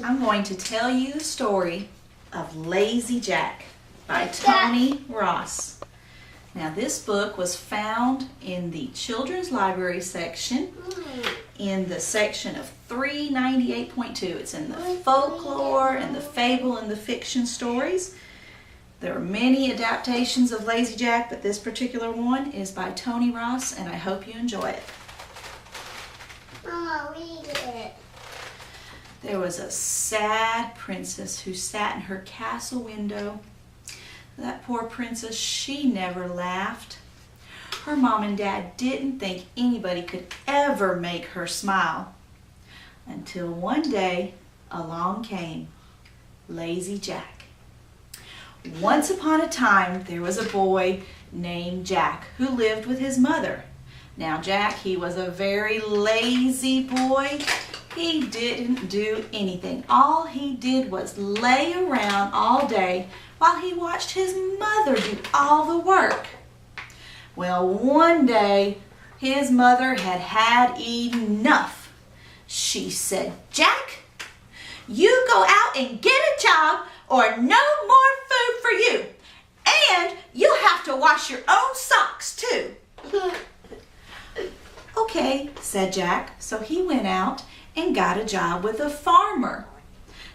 I'm going to tell you the story of Lazy Jack by Tony Ross. Now this book was found in the children's library section, in the section of 398.2. It's in the folklore and the fable and the fiction stories. There are many adaptations of Lazy Jack, but this particular one is by Tony Ross, and I hope you enjoy it. Mama, read it. There was a sad princess who sat in her castle window. That poor princess, she never laughed. Her mom and dad didn't think anybody could ever make her smile. Until one day, along came Lazy Jack. Once upon a time, there was a boy named Jack who lived with his mother. Now Jack, he was a very lazy boy. He didn't do anything. All he did was lay around all day while he watched his mother do all the work. Well, one day his mother had had enough. She said, "Jack, you go out and get a job or no more food for you. And you'll have to wash your own socks too." "Okay," said Jack. So he went out and got a job with a farmer.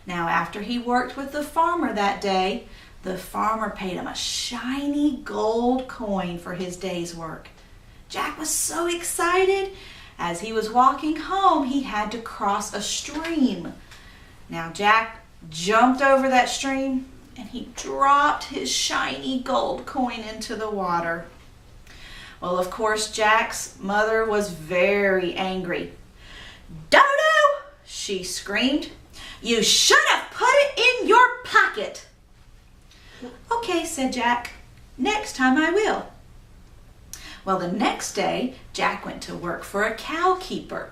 Now after he worked with the farmer that day, the farmer paid him a shiny gold coin for his day's work. Jack was so excited. As he was walking home, he had to cross a stream. Now Jack jumped over that stream and he dropped his shiny gold coin into the water. Well, of course, Jack's mother was very angry. "Dodo," she screamed, "you should have put it in your pocket." "Okay," said Jack, "next time I will." Well, the next day, Jack went to work for a cow keeper.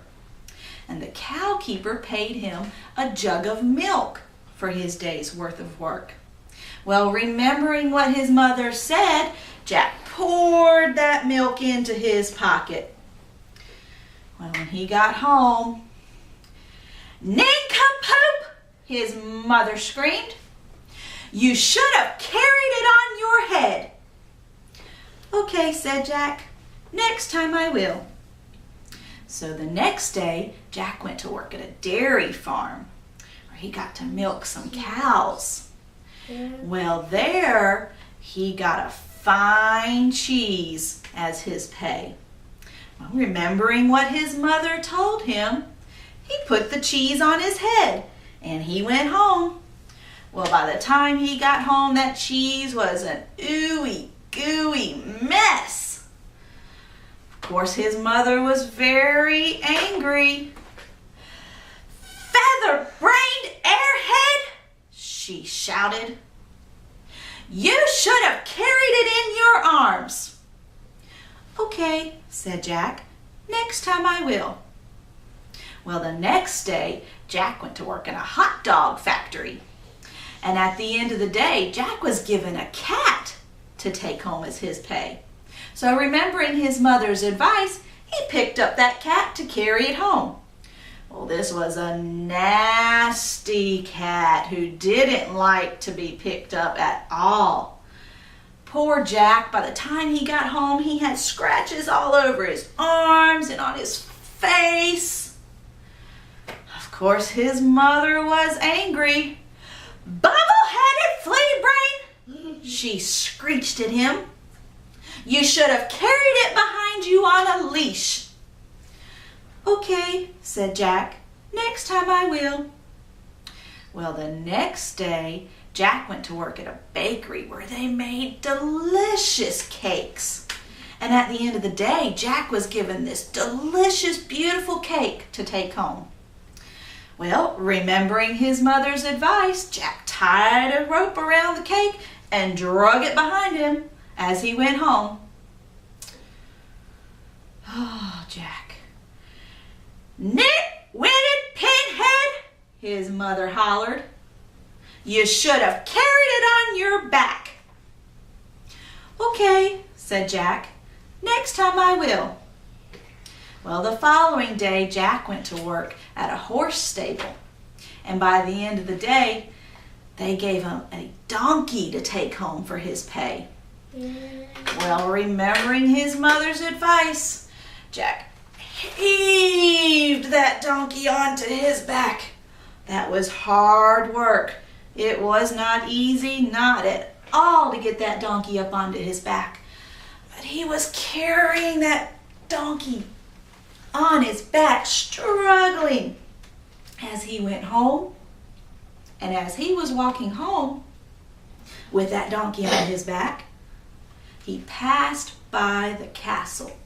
And the cow keeper paid him a jug of milk for his day's worth of work. Well, remembering what his mother said, Jack poured that milk into his pocket. Well, when he got home, "Nincompoop," his mother screamed. "You should have carried it on your head." "Okay," said Jack, "next time I will." So the next day, Jack went to work at a dairy farm where he got to milk some cows. Well, there he got a fine cheese as his pay. Well, remembering what his mother told him, he put the cheese on his head and he went home. Well, by the time he got home, that cheese was an ooey gooey mess. Of course, his mother was very angry. "Feather-brained airhead," she shouted. "You should have carried it in your arms." "Okay," said Jack, "next time I will." Well, the next day, Jack went to work in a hot dog factory. And at the end of the day, Jack was given a cat to take home as his pay. So remembering his mother's advice, he picked up that cat to carry it home. Well, this was a nasty cat who didn't like to be picked up at all. Poor Jack, by the time he got home, he had scratches all over his arms and on his face. Of course, his mother was angry. "Bubble-headed flea brain," she screeched at him. "You should have carried it behind you on a leash." "Okay," said Jack, "next time I will." Well, the next day, Jack went to work at a bakery where they made delicious cakes. And at the end of the day, Jack was given this delicious, beautiful cake to take home. Well, remembering his mother's advice, Jack tied a rope around the cake and drug it behind him as he went home. Oh, Jack. "Nit-witted pinhead," his mother hollered. "You should have carried it on your back." "Okay," said Jack, "next time I will." Well, the following day, Jack went to work at a horse stable. And by the end of the day, they gave him a donkey to take home for his pay. Well, remembering his mother's advice, Jack heaved that donkey onto his back. That was hard work. It was not easy, not at all, to get that donkey up onto his back. But he was carrying that donkey on his back, struggling as he went home. And as he was walking home with that donkey on his back, he passed by the castle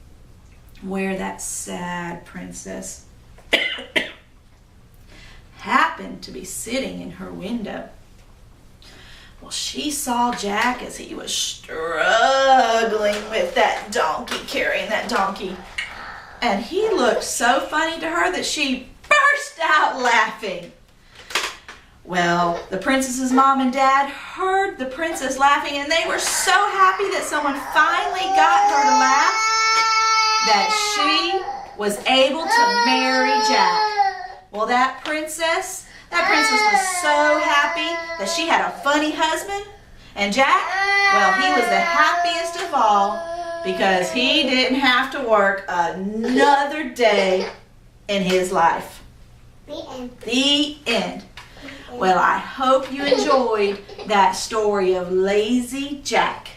where that sad princess happened to be sitting in her window. Well, she saw Jack as he was struggling with that donkey, carrying that donkey. And he looked so funny to her that she burst out laughing. Well, the princess's mom and dad heard the princess laughing, and they were so happy that someone finally got her to laugh that she was able to marry Jack. Well, that princess was so happy that she had a funny husband. And Jack, well, he was the happiest of all because he didn't have to work another day in his life. The end. The end. Well, I hope you enjoyed that story of Lazy Jack.